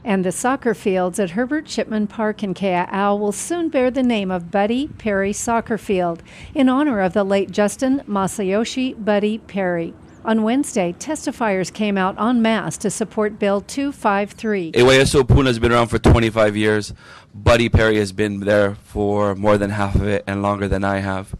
And the soccer fields at Herbert Shipman Park in Kea'au will soon bear the name of Buddy Perry Soccer Field in honor of the late Justin Masayoshi Buddy Perry. On Wednesday, testifiers came out en masse to support Bill 253. AYSO Puna has been around for 25 years. Buddy Perry has been there for more than half of it and longer than I have.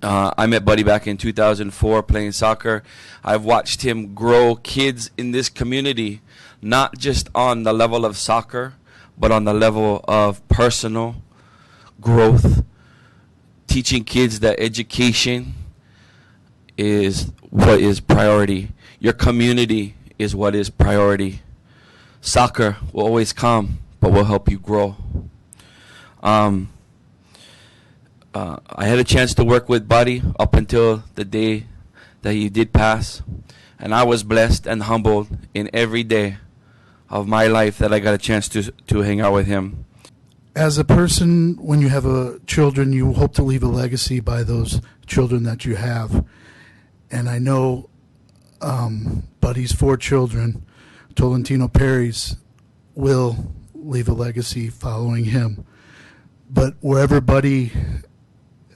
I met Buddy back in 2004 playing soccer. I've watched him grow kids in this community, not just on the level of soccer, but on the level of personal growth, teaching kids that education is what is priority. Your community is what is priority. Soccer will always come, but will help you grow. I had a chance to work with Buddy up until the day that he did pass, and I was blessed and humbled in every day of my life that I got a chance to hang out with him. As a person, when you have children, you hope to leave a legacy by those children that you have. And I know Buddy's 4 children, Tolentino Perry's, will leave a legacy following him. But wherever Buddy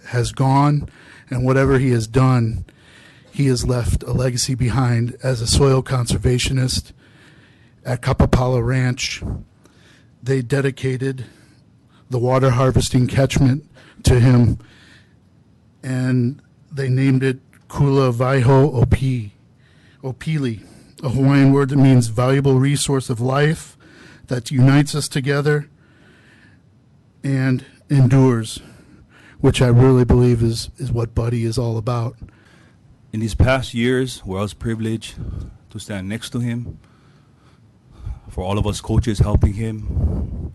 has gone and whatever he has done, he has left a legacy behind as a soil conservationist at Kapapala Ranch. They dedicated the water harvesting catchment to him, and they named it Kula Vaiho Opili, a Hawaiian word that means valuable resource of life that unites us together and endures, which I really believe is what Buddy is all about. In these past years, where I was privileged to stand next to him, for all of us coaches helping him,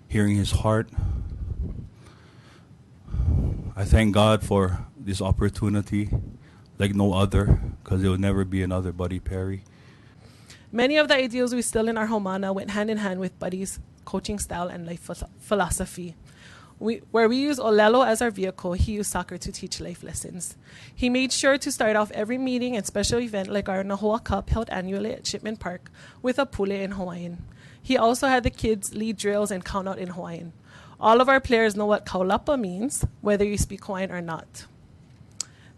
hearing his heart, I thank God for this opportunity like no other, because there will never be another Buddy Perry. Many of the ideals we instill in our Homana went hand in hand with Buddy's coaching style and life philosophy. Where we use Olelo as our vehicle, he used soccer to teach life lessons. He made sure to start off every meeting and special event like our Nahoa Cup held annually at Shipman Park with a pule in Hawaiian. He also had the kids lead drills and count out in Hawaiian. All of our players know what kaulapa means, whether you speak Hawaiian or not.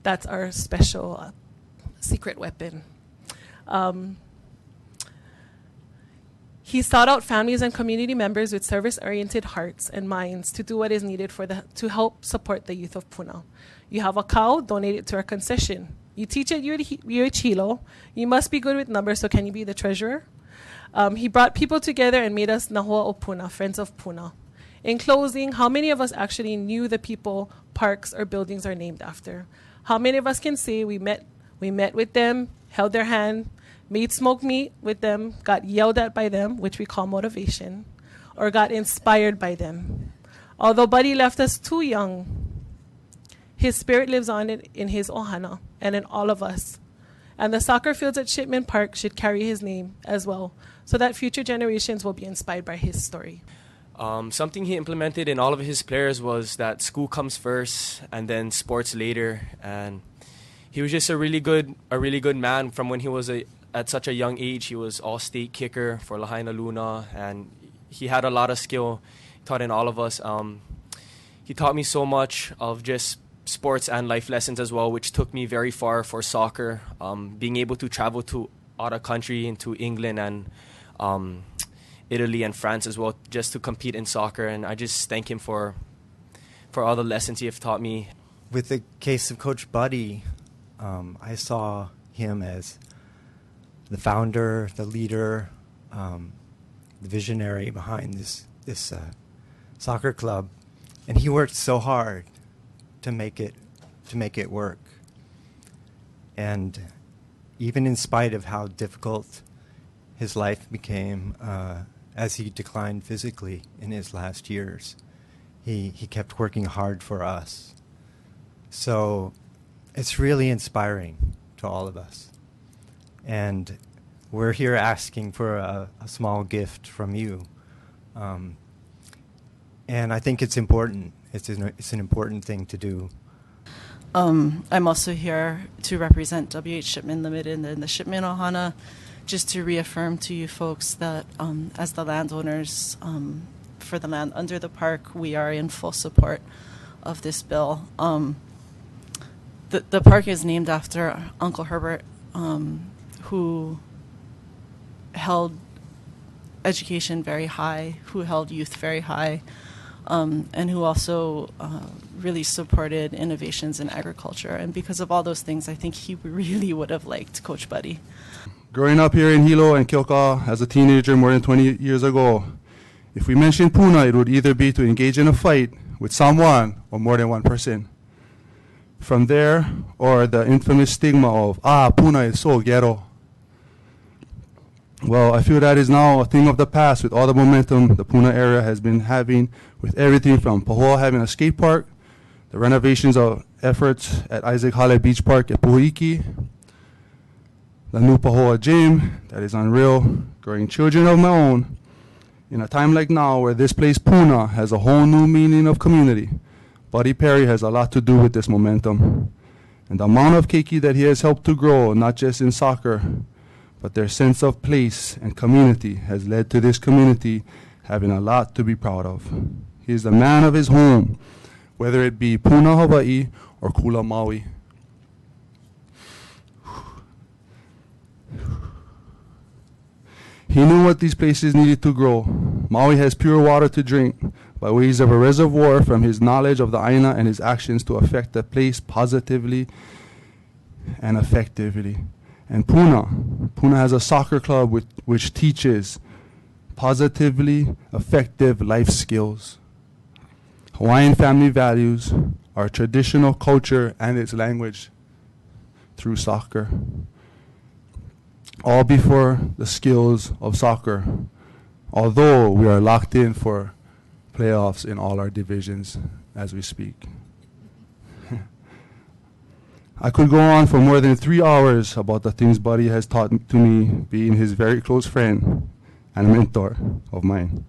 That's our special secret weapon. He sought out families and community members with service-oriented hearts and minds to do what is needed to help support the youth of Puna. You have a cow, donate it to our concession. You teach at UH Hilo, you must be good with numbers, so can you be the treasurer? He brought people together and made us Nahoa o Puna, Friends of Puna. In closing, how many of us actually knew the people, parks, or buildings are named after? How many of us can say we met with them, held their hand, made smoked meat with them, got yelled at by them, which we call motivation, or got inspired by them? Although Buddy left us too young, his spirit lives on in his ohana and in all of us. And the soccer fields at Shipman Park should carry his name as well, so that future generations will be inspired by his story. Something he implemented in all of his players was that school comes first and then sports later. And he was just a really good man from when he was at such a young age. He was all-state kicker for Lahaina Luna, and he had a lot of skill taught in all of us. He taught me so much of just sports and life lessons as well, which took me very far for soccer. Being able to travel to out of country into England and Italy and France as well, just to compete in soccer. And I just thank him for all the lessons he have taught me. With the case of Coach Buddy, I saw him as the founder, the leader, the visionary behind this soccer club, and he worked so hard to make it work. And even in spite of how difficult his life became as he declined physically in his last years, he kept working hard for us. So it's really inspiring to all of us. And we're here asking for a small gift from you. And I think it's important. It's an important thing to do. I'm also here to represent WH Shipman Limited and the Shipman Ohana just to reaffirm to you folks that as the landowners for the land under the park, we are in full support of this bill. The park is named after Uncle Herbert, who held education very high, who held youth very high, and who also really supported innovations in agriculture. And because of all those things, I think he really would have liked Coach Buddy. Growing up here in Hilo and Kilka as a teenager more than 20 years ago, if we mentioned Puna, it would either be to engage in a fight with someone or more than one person. From there, or the infamous stigma of, Puna is so ghetto. Well, I feel that is now a thing of the past with all the momentum the Puna area has been having with everything from Pahoa having a skate park, the renovations of efforts at Isaac Hale Beach Park at Puhiki, the new Pahoa gym that is unreal, growing children of my own. In a time like now where this place Puna has a whole new meaning of community, Buddy Perry has a lot to do with this momentum. And the amount of keiki that he has helped to grow, not just in soccer, but their sense of place and community has led to this community having a lot to be proud of. He is the man of his home, whether it be Puna, Hawaii, or Kula, Maui. He knew what these places needed to grow. Maui has pure water to drink by ways of a reservoir from his knowledge of the Aina and his actions to affect the place positively and effectively. And Puna has a soccer club which teaches positively effective life skills, Hawaiian family values, our traditional culture and its language through soccer. All before the skills of soccer, although we are locked in for playoffs in all our divisions as we speak. I could go on for more than 3 hours about the things Buddy has taught to me, being his very close friend and mentor of mine.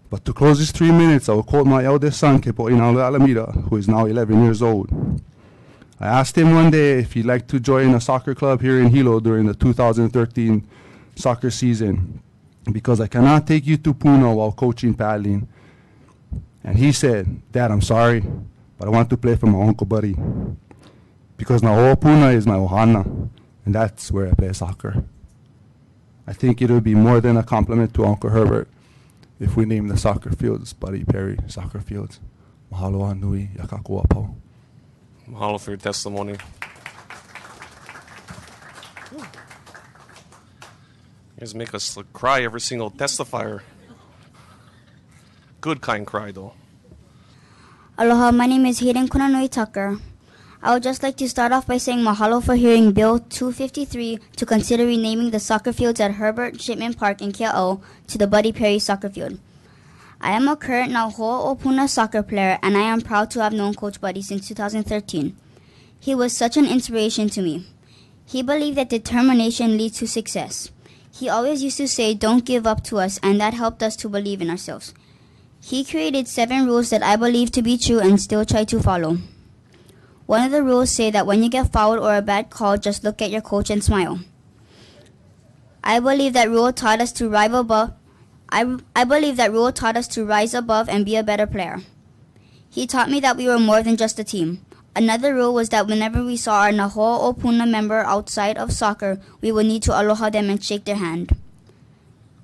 But to close these 3 minutes, I will quote my eldest son, Kepo'inaule Alameda, who is now 11 years old. I asked him one day if he'd like to join a soccer club here in Hilo during the 2013 soccer season, because I cannot take you to Puna while coaching paddling. And he said, Dad, I'm sorry, but I want to play for my Uncle Buddy, because my whole Puna is my ohana, and that's where I play soccer. I think it would be more than a compliment to Uncle Herbert if we name the soccer fields Buddy Perry Soccer Fields. Mahalo nui yakakua po. Mahalo for your testimony. You guys make us cry every single testifier. Good kind cry, though. Aloha, my name is Hayden Kunanui Tucker. I would just like to start off by saying mahalo for hearing Bill 253 to consider renaming the soccer fields at Herbert Shipman Park in Kea'au to the Buddy Perry Soccer Field. I am a current now Ho'opuna soccer player, and I am proud to have known Coach Buddy since 2013. He was such an inspiration to me. He believed that determination leads to success. He always used to say, "Don't give up to us," and that helped us to believe in ourselves. He created 7 rules that I believe to be true and still try to follow. One of the rules say that when you get fouled or a bad call, just look at your coach and smile. I believe that rule taught us to rise above. I believe that rule taught us to rise above and be a better player. He taught me that we were more than just a team. Another rule was that whenever we saw our Ho'opuna member outside of soccer, we would need to aloha them and shake their hand.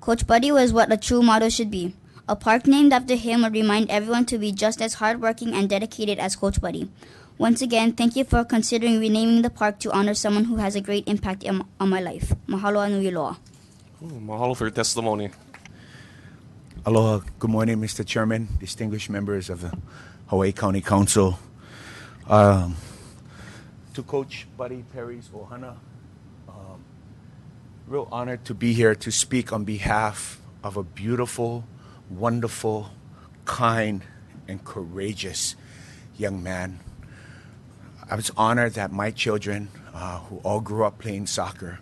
Coach Buddy was what a true model should be. A park named after him would remind everyone to be just as hardworking and dedicated as Coach Buddy. Once again, thank you for considering renaming the park to honor someone who has a great impact on my life. Mahalo nui loa. Mahalo for your testimony. Aloha. Good morning, Mr. Chairman, distinguished members of the Hawaii County Council. To Coach Buddy Perry's ohana, real honored to be here to speak on behalf of a beautiful, wonderful, kind, and courageous young man. I was honored that my children, who all grew up playing soccer,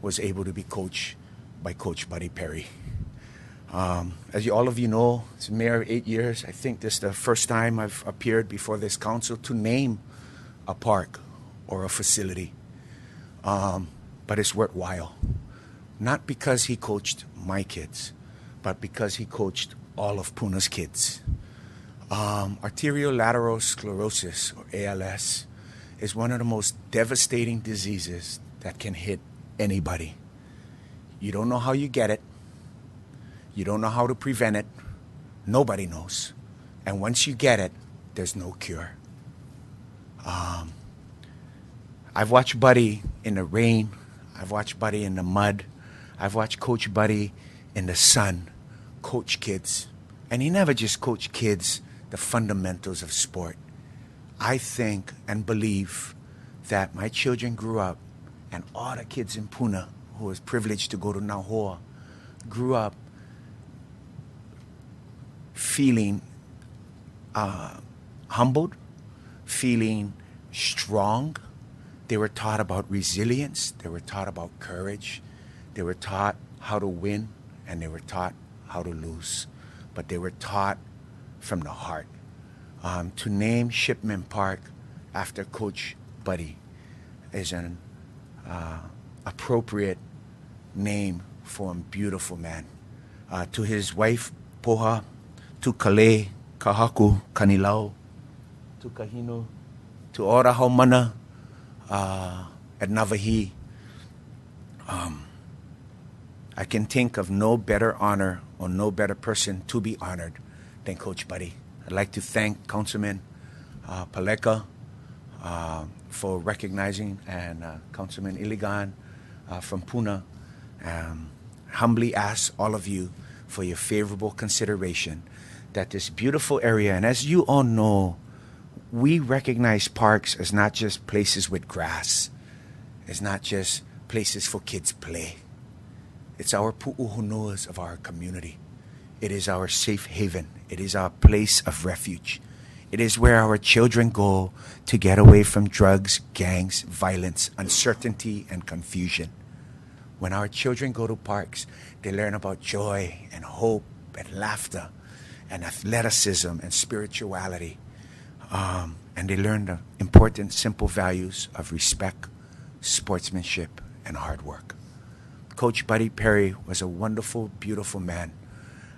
was able to be coached by Coach Buddy Perry. As all of you know, as mayor of 8 years, I think this is the first time I've appeared before this council to name a park or a facility. But it's worthwhile. not because he coached my kids, but because he coached all of Puna's kids. Arteriolateral sclerosis, or ALS, is one of the most devastating diseases that can hit anybody. You don't know how you get it. You don't know how to prevent it. Nobody knows. And once you get it, there's no cure. I've watched Buddy in the rain. I've watched Buddy in the mud. I've watched Coach Buddy in the sun coach kids. And he never just coached kids the fundamentals of sport. I think and believe that my children grew up, and all the kids in Puna who was privileged to go to Nahoa grew up feeling humbled, feeling strong. They were taught about resilience. They were taught about courage. They were taught how to win, and they were taught how to lose. But they were taught from the heart. To name Shipman Park after Coach Buddy is an appropriate name for a beautiful man. To his wife, Poha, to Kale, Kahaku, Kanilau, to Kahino, to Ora Haumana, at Navahi. I can think of no better honor or no better person to be honored than Coach Buddy. I'd like to thank Councilman Paleka for recognizing, and Councilman Iligan from Puna. Humbly ask all of you for your favorable consideration that this beautiful area, and as you all know, we recognize parks as not just places with grass. It's not just places for kids play. It's our pu'uhunuas of our community. It is our safe haven. It is our place of refuge. It is where our children go to get away from drugs, gangs, violence, uncertainty, and confusion. When our children go to parks, they learn about joy and hope and laughter and athleticism and spirituality. And they learn the important, simple values of respect, sportsmanship, and hard work. Coach Buddy Perry was a wonderful, beautiful man.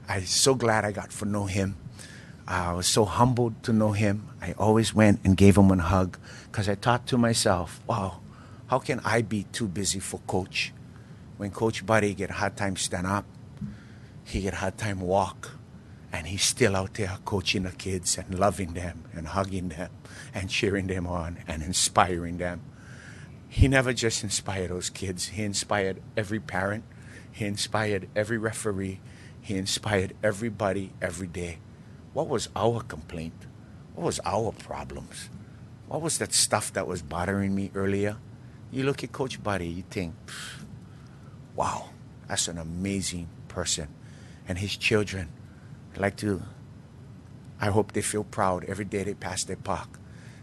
I'm so glad I got to know him. I was so humbled to know him. I always went and gave him a hug because I thought to myself, wow, how can I be too busy for Coach? When Coach Buddy get a hard time stand up, he get a hard time walk, and he's still out there coaching the kids and loving them and hugging them and cheering them on and inspiring them. He never just inspired those kids. He inspired every parent. He inspired every referee. He inspired everybody every day. What was our complaint? What was our problems? What was that stuff that was bothering me earlier? You look at Coach Buddy, you think, wow, that's an amazing person. And his children, I hope they feel proud every day they pass their park,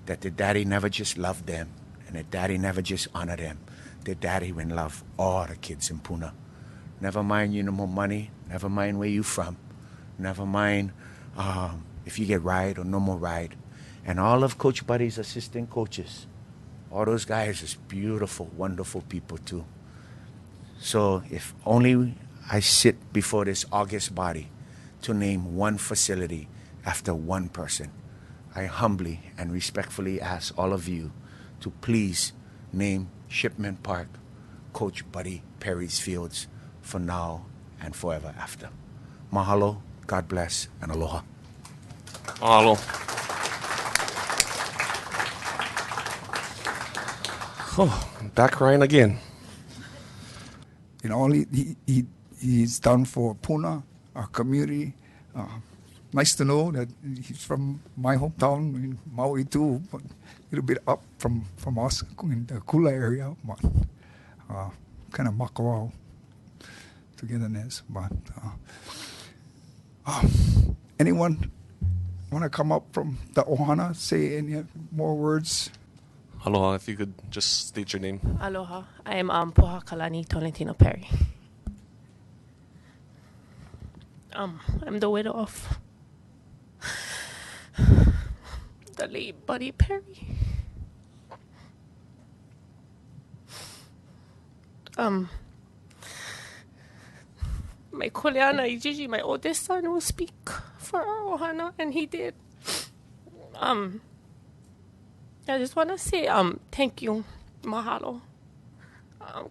that their daddy never just loved them, and their daddy never just honored them. Their daddy would love all the kids in Puna. Never mind you no more money, never mind where you from, never mind if you get ride or no more ride. And all of Coach Buddy's assistant coaches, all those guys is beautiful, wonderful people too. So if only I sit before this august body to name one facility after one person, I humbly and respectfully ask all of you to please name Shipman Park Coach Buddy Perry's Fields for now and forever after. Mahalo, God bless, and aloha. Mahalo. Oh, back crying again. You know, he's done for Puna, our community. Nice to know that he's from my hometown in Maui too, but a little bit up from us in the Kula area, but kind of makawao togetherness. But anyone want to come up from the Ohana, say any more words? Aloha, if you could just state your name. Aloha. I am Poha Kalani Tolentino Perry. I'm the widow of the late Buddy Perry. my kuleana Ijiji, my oldest son, will speak for our ohana, and he did. I just want to say thank you, mahalo,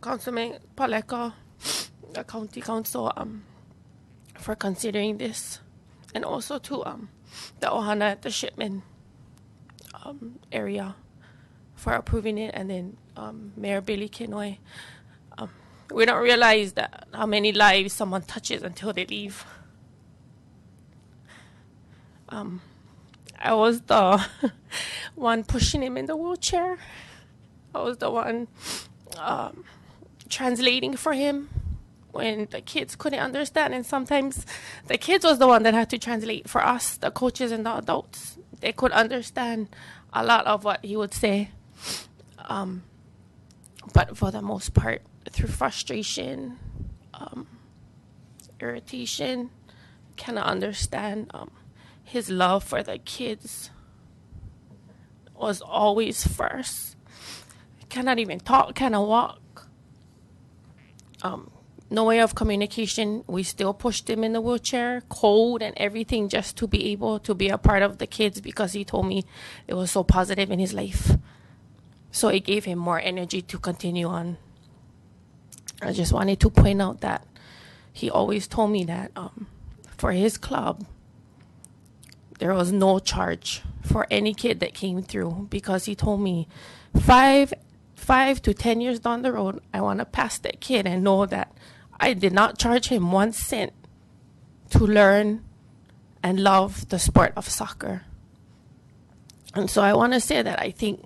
Councilman Paleka, the County Council, for considering this, and also to the ohana at the Shipman area for approving it, and then Mayor Billy Kinoy. We don't realize that how many lives someone touches until they leave. I was the one pushing him in the wheelchair. I was the one translating for him when the kids couldn't understand, and sometimes the kids was the one that had to translate for us, the coaches and the adults. They could understand a lot of what he would say, but for the most part, through frustration, irritation, cannot understand. His love for the kids was always first. Cannot even talk, cannot walk. No way of communication. We still pushed him in the wheelchair, cold and everything, just to be able to be a part of the kids, because he told me it was so positive in his life. So it gave him more energy to continue on. I just wanted to point out that he always told me that for his club, there was no charge for any kid that came through, because he told me 5 to 10 years down the road, I want to pass that kid and know that I did not charge him 1 cent to learn and love the sport of soccer. And so I want to say that I think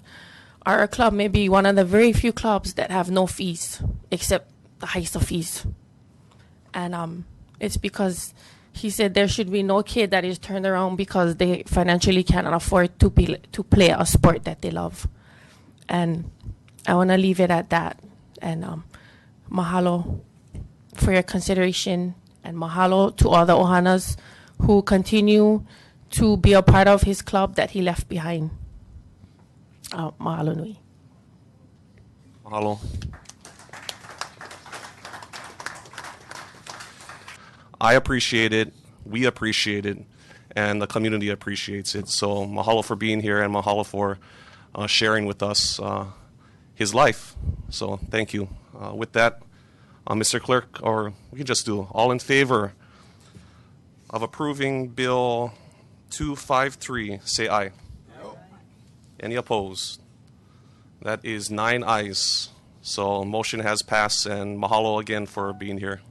our club may be one of the very few clubs that have no fees, except the highest of fees. And it's because he said there should be no kid that is turned around because they financially cannot afford to play a sport that they love. And I want to leave it at that. And mahalo for your consideration, and mahalo to all the ohanas who continue to be a part of his club that he left behind. Mahalo nui. Mahalo. I appreciate it, we appreciate it, and the community appreciates it. So mahalo for being here, and mahalo for sharing with us his life. So thank you. With that, Mr. Clerk, or we can just do all in favor of approving Bill 253, say aye. No. Any opposed? That is 9 ayes. So motion has passed, and mahalo again for being here.